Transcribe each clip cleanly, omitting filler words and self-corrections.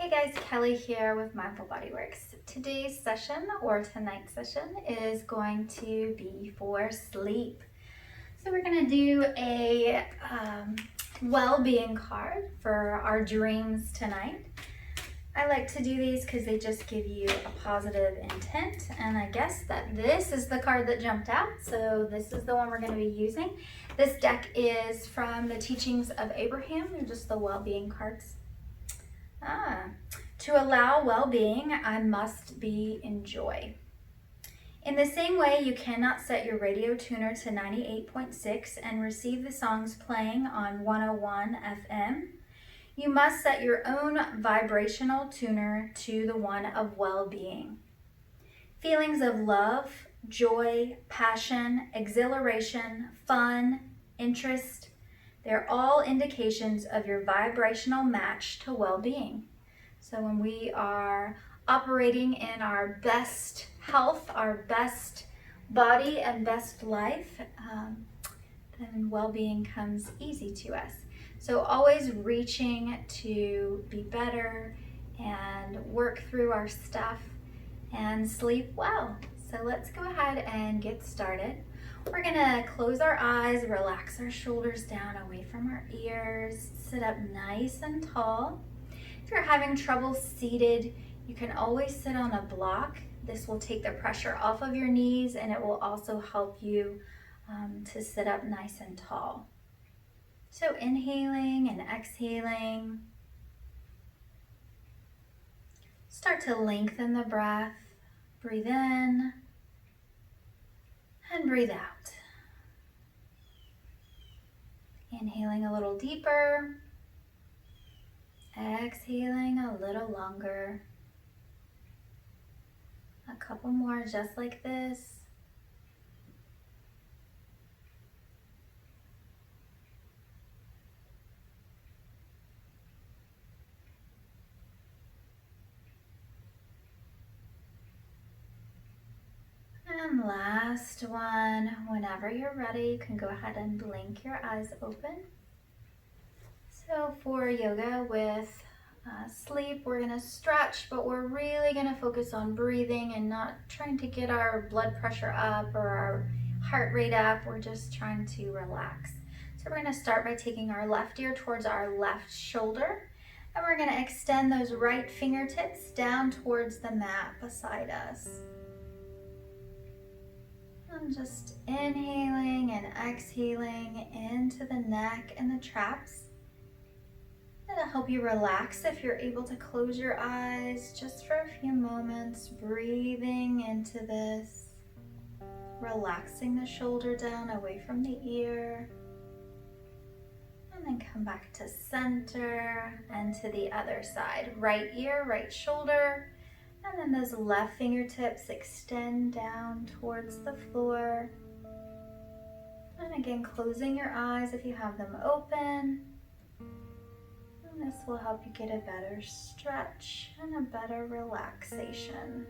Hey guys, Kelly here with Mindful Bodyworks. Today's session, or tonight's session, is going to be for sleep. So we're going to do a well-being card for our dreams tonight. I like to do these because they just give you a positive intent, and I guess that this is the card that jumped out, so this is the one we're going to be using. This deck is from the Teachings of Abraham. They're just the well-being cards. To allow well-being, I must be in joy. In the same way, you cannot set your radio tuner to 98.6 and receive the songs playing on 101 FM. You must set your own vibrational tuner to the one of well-being. Feelings of love, joy, passion, exhilaration, fun, interest, they're all indications of your vibrational match to well-being. So when we are operating in our best health, our best body and best life, then well-being comes easy to us. So always reaching to be better and work through our stuff and sleep well. So let's go ahead and get started. We're gonna close our eyes, relax our shoulders down away from our ears, sit up nice and tall. If you're having trouble seated, you can always sit on a block. This will take the pressure off of your knees, and it will also help you to sit up nice and tall. So inhaling and exhaling. Start to lengthen the breath. Breathe in and breathe out. Inhaling a little deeper. Exhaling a little longer. A couple more just like this. And last one, whenever you're ready, you can go ahead and blink your eyes open. So for yoga with sleep, we're going to stretch, but we're really going to focus on breathing and not trying to get our blood pressure up or our heart rate up. We're just trying to relax. So we're going to start by taking our left ear towards our left shoulder, and we're going to extend those right fingertips down towards the mat beside us. And just inhaling and exhaling into the neck and the traps. It'll help you relax if you're able to close your eyes just for a few moments, breathing into this, relaxing the shoulder down away from the ear, and then come back to center and to the other side. Right ear, right shoulder, and then those left fingertips extend down towards the floor. And again, closing your eyes if you have them open. This will help you get a better stretch and a better relaxation.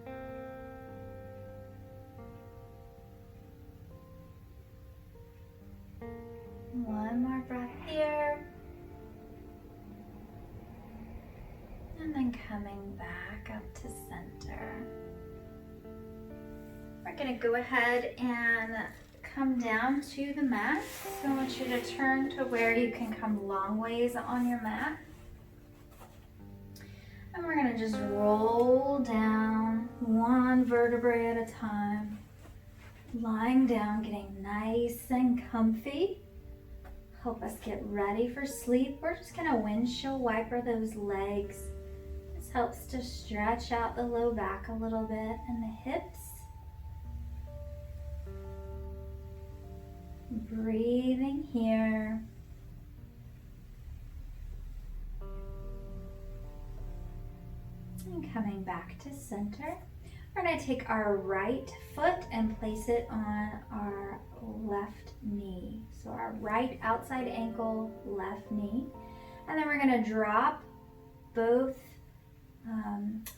One more breath here. And then coming back up to center. We're going to go ahead and come down to the mat. So I want you to turn to where you can come long ways on your mat. And we're going to just roll down one vertebrae at a time, lying down, getting nice and comfy. Help us get ready for sleep. We're just going to windshield wiper those legs. This helps to stretch out the low back a little bit and the hips. Breathing here. And coming back to center. We're going to take our right foot and place it on our left knee. So our right outside ankle, left knee. And then we're going to drop both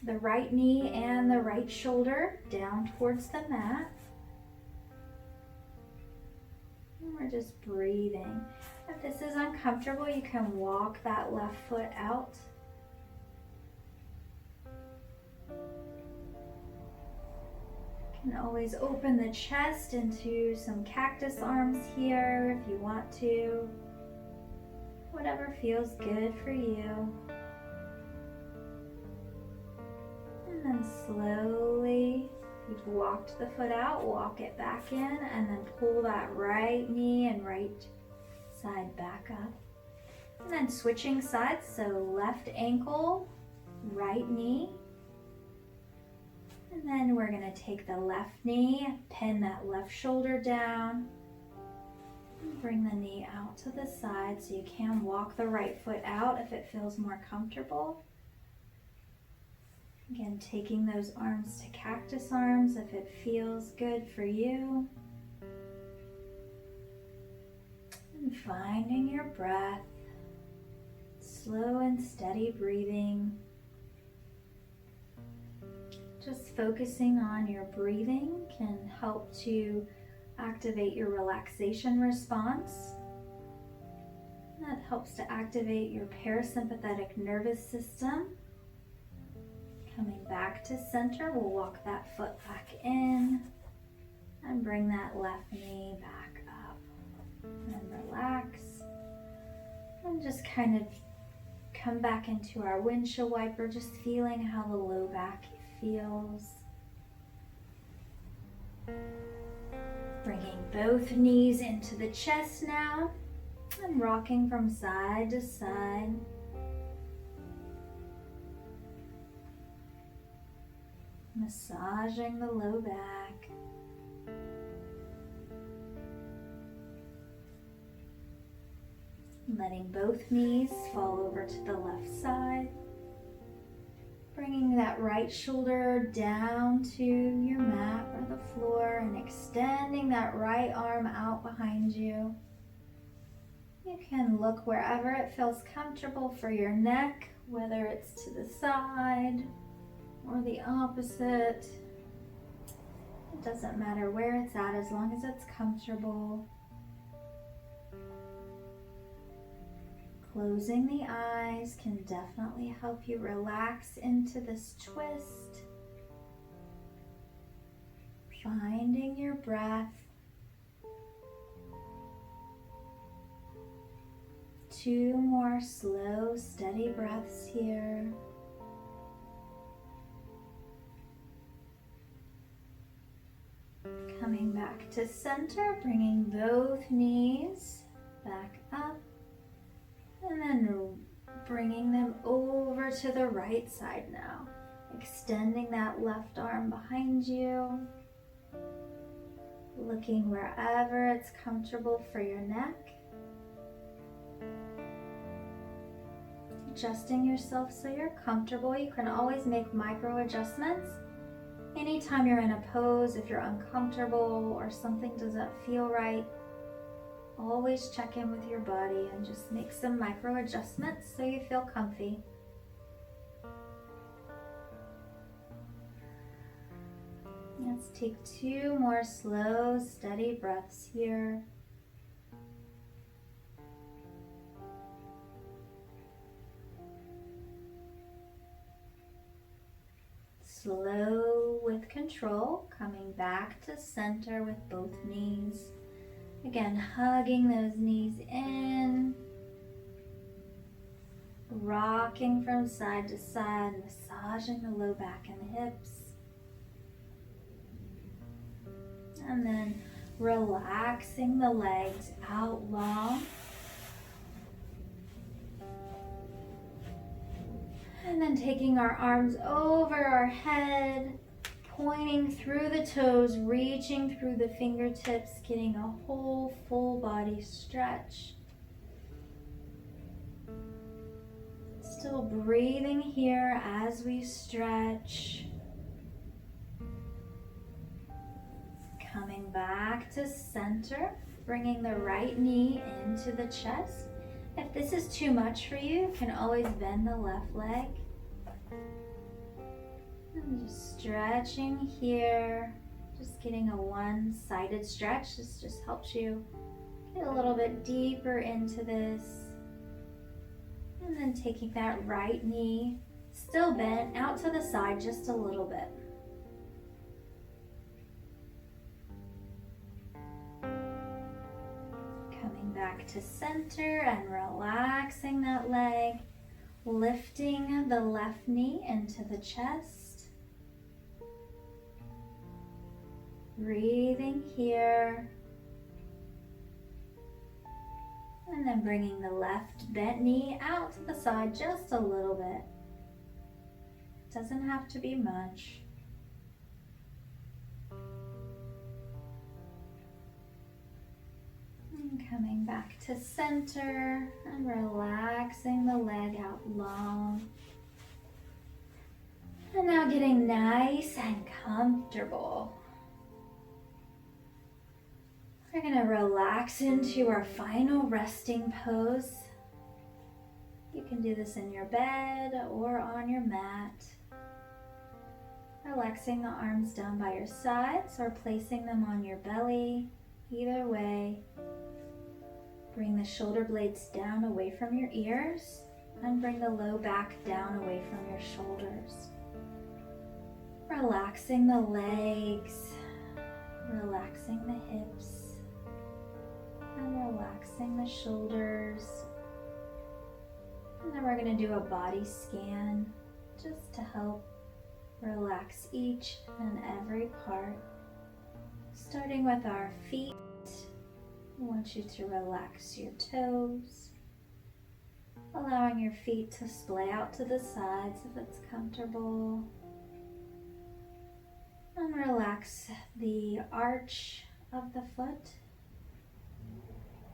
the right knee and the right shoulder down towards the mat. And we're just breathing. If this is uncomfortable, you can walk that left foot out. You can always open the chest into some cactus arms here if you want to. Whatever feels good for you. And then slowly, if you've walked the foot out, walk it back in, and then pull that right knee and right side back up. And then switching sides, so left ankle, right knee. And then we're going to take the left knee, pin that left shoulder down, and bring the knee out to the side so you can walk the right foot out if it feels more comfortable. Again, taking those arms to cactus arms if it feels good for you. And finding your breath, slow and steady breathing. Just focusing on your breathing can help to activate your relaxation response. That helps to activate your parasympathetic nervous system. Coming back to center, we'll walk that foot back in and bring that left knee back up. And relax. And just kind of come back into our windshield wiper, just feeling how the low back feels. Bringing both knees into the chest now and rocking from side to side. Massaging the low back. Letting both knees fall over to the left side. Bringing that right shoulder down to your mat or the floor and extending that right arm out behind you. You can look wherever it feels comfortable for your neck, whether it's to the side or the opposite. It doesn't matter where it's at as long as it's comfortable. Closing the eyes can definitely help you relax into this twist. Finding your breath. 2 more slow, steady breaths here. Coming back to center, bringing both knees back up. And then bringing them over to the right side now. Extending that left arm behind you. Looking wherever it's comfortable for your neck. Adjusting yourself so you're comfortable. You can always make micro adjustments. Anytime you're in a pose, if you're uncomfortable or something doesn't feel right, always check in with your body and just make some micro adjustments so you feel comfy. Let's take 2 more slow, steady breaths here. Slow with control, coming back to center with both knees. Again, hugging those knees in, rocking from side to side, massaging the low back and the hips. And then relaxing the legs out long. And then taking our arms over our head, pointing through the toes, reaching through the fingertips, getting a whole full body stretch. Still breathing here as we stretch. Coming back to center, bringing the right knee into the chest. If this is too much for you, you can always bend the left leg. And just stretching here, just getting a one-sided stretch. This just helps you get a little bit deeper into this. And then taking that right knee, still bent, out to the side just a little bit. back to center and relaxing that leg, lifting the left knee into the chest. Breathing here. And then bringing the left bent knee out to the side just a little bit. Doesn't have to be much. And coming back to center and relaxing the leg out long. And now getting nice and comfortable. We're going to relax into our final resting pose. You can do this in your bed or on your mat. Relaxing the arms down by your sides or placing them on your belly. Either way. Bring the shoulder blades down away from your ears and bring the low back down away from your shoulders. Relaxing the legs, relaxing the hips. And relaxing the shoulders. And then we're going to do a body scan just to help relax each and every part. Starting with our feet, I want you to relax your toes, allowing your feet to splay out to the sides if it's comfortable. And relax the arch of the foot,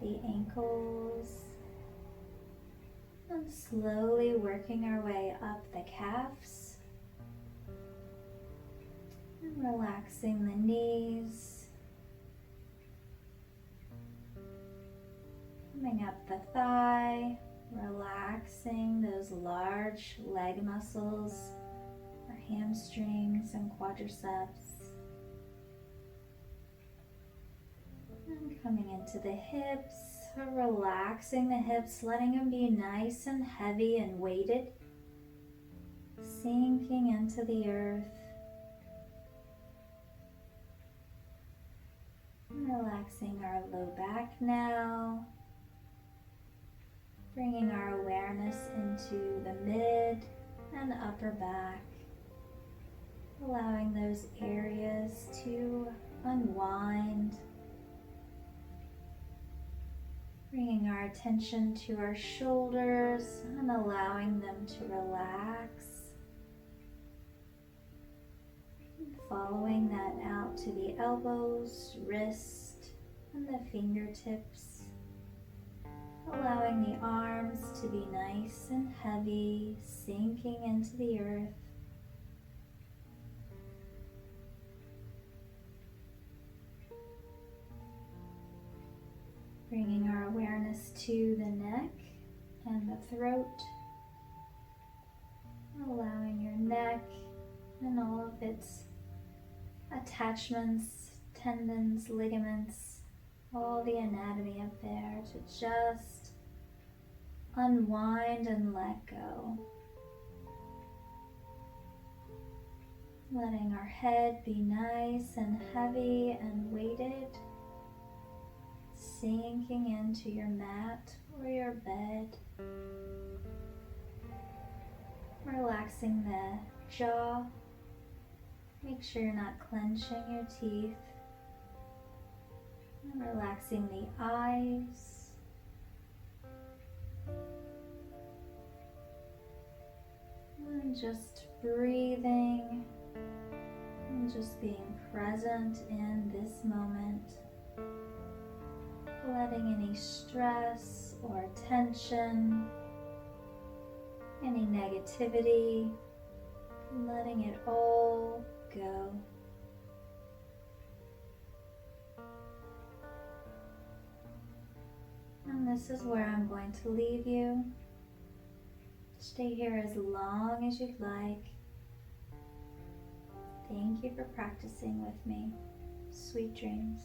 the ankles, and slowly working our way up the calves, and relaxing the knees, coming up the thigh, relaxing those large leg muscles, our hamstrings and quadriceps. And coming into the hips, relaxing the hips, letting them be nice and heavy and weighted, sinking into the earth. Relaxing our low back now, bringing our awareness into the mid and upper back, allowing those areas to unwind. Bringing our attention to our shoulders and allowing them to relax. And following that out to the elbows, wrist, and the fingertips. Allowing the arms to be nice and heavy, sinking into the earth. Bringing our awareness to the neck and the throat. Allowing your neck and all of its attachments, tendons, ligaments, all the anatomy up there to just unwind and let go. Letting our head be nice and heavy and weighted. Sinking into your mat or your bed. Relaxing the jaw. Make sure you're not clenching your teeth. And relaxing the eyes. And just breathing and just being present in this moment. Letting any stress or tension, any negativity, letting it all go. And this is where I'm going to leave you. Stay here as long as you'd like. Thank you for practicing with me. Sweet dreams.